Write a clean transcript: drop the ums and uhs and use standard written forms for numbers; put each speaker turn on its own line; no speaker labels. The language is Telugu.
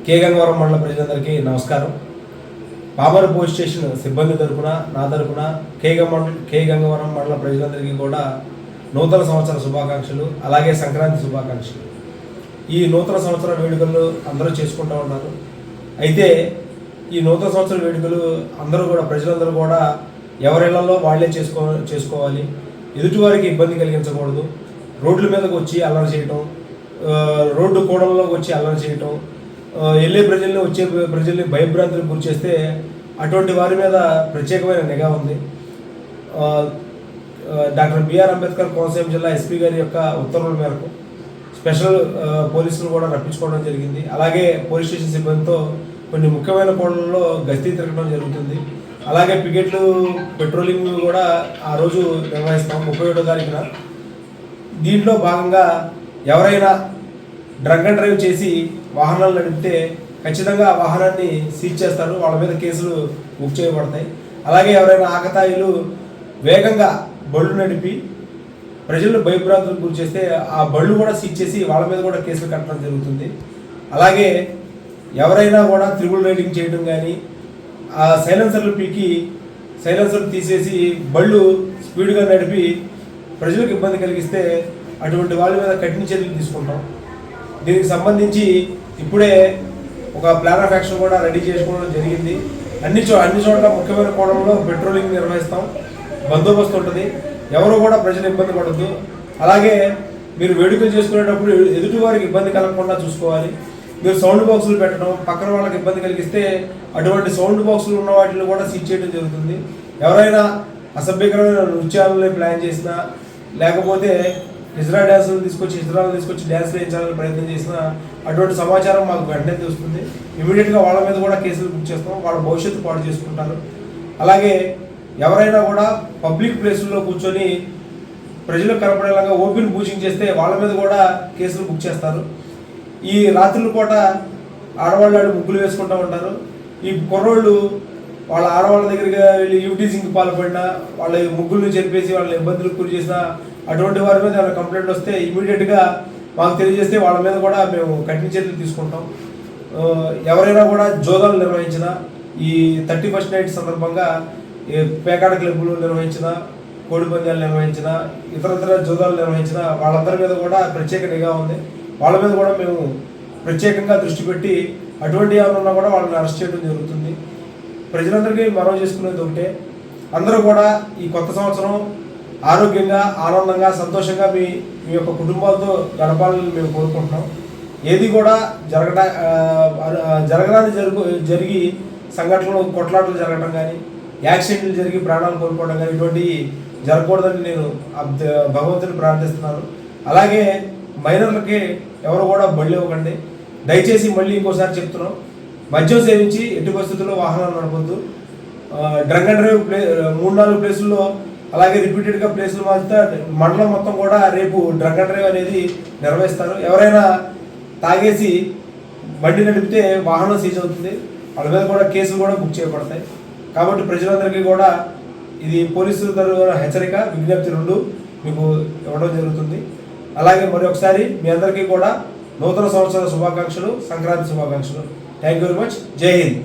కే గంగవరం మండల ప్రజలందరికీ నమస్కారం. పామర్ పోలీస్ స్టేషన్ సిబ్బంది తరపున నా తరపున కే గంగవరం మండల ప్రజలందరికీ కూడా నూతన సంవత్సర శుభాకాంక్షలు, అలాగే సంక్రాంతి శుభాకాంక్షలు. ఈ నూతన సంవత్సర వేడుకలు అందరూ చేసుకుంటూ ఉన్నారు. అయితే ఈ నూతన సంవత్సర వేడుకలు అందరూ కూడా ప్రజలందరూ కూడా ఎవరిళ్లలో వాళ్ళే చేసుకోవాలి. ఎదుటివారికి ఇబ్బంది కలిగించకూడదు. రోడ్ల మీదకి వచ్చి అల్లరి చేయటం, రోడ్డు కూడల్లోకి వచ్చి అల్లరి చేయటం, వెళ్ళే ప్రజల్ని వచ్చే ప్రజల్ని భయభ్రాంతులకు గురి చేస్తే అటువంటి వారి మీద ప్రత్యేకమైన నిఘా ఉంది. డాక్టర్ బిఆర్ అంబేద్కర్ కోనసీమ జిల్లా ఎస్పీ గారి యొక్క ఉత్తర్వుల మేరకు స్పెషల్ పోలీసులు కూడా రప్పించుకోవడం జరిగింది. అలాగే పోలీస్ స్టేషన్ సిబ్బందితో కొన్ని ముఖ్యమైన కోణంలో గస్తీ తిరగడం జరుగుతుంది. అలాగే పికెట్లు, పెట్రోలింగ్ కూడా ఆ రోజు నిర్వహిస్తాం 31వ తారీఖున. దీంట్లో భాగంగా ఎవరైనా డ్రంక్ అండ్ డ్రైవ్ చేసి వాహనాలు నడిపితే ఖచ్చితంగా ఆ వాహనాన్ని సీజ్ చేస్తారు. వాళ్ళ మీద కేసులు బుక్ చేయబడతాయి. అలాగే ఎవరైనా ఆకతాయిలు వేగంగా బళ్ళు నడిపి ప్రజలను భయభ్రాంతులకు గురి చేస్తే ఆ బళ్ళు కూడా సీజ్ చేసి వాళ్ళ మీద కూడా కేసులు కట్టడం జరుగుతుంది. అలాగే ఎవరైనా కూడా త్రిబుల్ రైడింగ్ చేయడం కానీ, ఆ సైలెన్సర్లు పీకి సైలెన్సర్లు తీసేసి బళ్ళు స్పీడ్గా నడిపి ప్రజలకు ఇబ్బంది కలిగిస్తే అటువంటి వాళ్ళ మీద కఠిన చర్యలు తీసుకుంటాం. దీనికి సంబంధించి ఇప్పుడే ఒక ప్లాన్ ఆఫ్ యాక్షన్ కూడా రెడీ చేసుకోవడం జరిగింది. అన్ని చోట్ల ముఖ్యమైన కోణంలో పెట్రోలింగ్ నిర్వహిస్తాం, బందోబస్తు ఉంటుంది. ఎవరు కూడా ప్రజలు ఇబ్బంది పడద్దు. అలాగే మీరు వేడుకలు చేసుకునేటప్పుడు ఎదుటి వారికి ఇబ్బంది కలగకుండా చూసుకోవాలి. మీరు సౌండ్ బాక్సులు పెట్టడం, పక్కన వాళ్ళకి ఇబ్బంది కలిగిస్తే అటువంటి సౌండ్ బాక్సులు ఉన్న వాటిని కూడా సీజ్ చేయడం జరుగుతుంది. ఎవరైనా అసభ్యకరమైన నృత్యాలని ప్లాన్ చేసినా, లేకపోతే హిజ్రాలను తీసుకొచ్చి డ్యాన్స్ వేయించాలని ప్రయత్నం చేసినా అటువంటి సమాచారం మాకు వెంటనే తెలుస్తుంది. ఇమీడియట్గా వాళ్ళ మీద కూడా కేసులు బుక్ చేస్తాం. వాళ్ళ భవిష్యత్తు పాడు చేసుకుంటారు. అలాగే ఎవరైనా కూడా పబ్లిక్ ప్లేసుల్లో కూర్చొని ప్రజలకు కనపడేలాగా ఓపెన్ బూచింగ్ చేస్తే వాళ్ళ మీద కూడా కేసులు బుక్ చేస్తారు. ఈ రాత్రుల పూట ఆడవాళ్ళు ముగ్గులు వేసుకుంటూ ఉంటారు. ఈ కుర్రోళ్ళు వాళ్ళ ఆడవాళ్ళ దగ్గరికి వెళ్ళి యూటీజింగ్కి పాల్పడినా, వాళ్ళ ముగ్గులను చెరిపేసి వాళ్ళ ఇబ్బందులకు గురి చేసినా అటువంటి వారి మీద ఏమైనా కంప్లైంట్ వస్తే ఇమీడియట్గా మాకు తెలియజేస్తే వాళ్ళ మీద కూడా మేము కఠిన చర్యలు తీసుకుంటాం. ఎవరైనా కూడా జోదాలు నిర్వహించిన, ఈ 31st నైట్ సందర్భంగా పేకాడ క్లబ్బులు నిర్వహించిన, కోడి పందాలు నిర్వహించిన, ఇతర జోదాలు నిర్వహించిన వాళ్ళందరి మీద కూడా ప్రత్యేక నిఘా ఉంది. వాళ్ళ మీద కూడా మేము ప్రత్యేకంగా దృష్టి పెట్టి అటువంటి ఏమన్నా కూడా వాళ్ళని అరెస్ట్ చేయడం జరుగుతుంది. ప్రజలందరికీ మనవి చేసుకునేది ఒకటే, అందరూ కూడా ఈ కొత్త సంవత్సరం ఆరోగ్యంగా, ఆనందంగా, సంతోషంగా మీ యొక్క కుటుంబాలతో గడపాలని మేము కోరుకుంటున్నాం. ఏది కూడా జరగరాని జరిగి సంఘటనలు, కొట్లాటలు జరగడం కానీ, యాక్సిడెంట్లు జరిగి ప్రాణాలు కోల్పోవడం కానీ ఇటువంటివి జరగకూడదని నేను భగవంతుని ప్రార్థిస్తున్నాను. అలాగే మైనర్లకి ఎవరు కూడా బళ్ళు ఇవ్వకండి. దయచేసి మళ్ళీ ఇంకోసారి చెప్తున్నాం, మద్యం సేవించి ఎట్టి పరిస్థితుల్లో వాహనాలు నడపొద్దు. డ్రంక్ అండ్ డ్రైవ్ 3-4 ప్లేసుల్లో, అలాగే రిపీటెడ్గా ప్లేసులు మారితే మండలం మొత్తం కూడా రేపు డ్రంక్ అండ్ డ్రైవ్ అనేది నిర్వహిస్తారు. ఎవరైనా తాగేసి బండి నడిపితే వాహనం సీజ్ అవుతుంది. వాళ్ళ మీద కూడా కేసులు కూడా బుక్ చేయబడతాయి. కాబట్టి ప్రజలందరికీ కూడా ఇది పోలీసుల తరఫున హెచ్చరిక, విజ్ఞప్తి 2 మీకు ఇవ్వడం జరుగుతుంది. అలాగే మరొకసారి మీ అందరికీ కూడా నూతన సంవత్సర శుభాకాంక్షలు, సంక్రాంతి శుభాకాంక్షలు. Thank you very much. జై హింద్.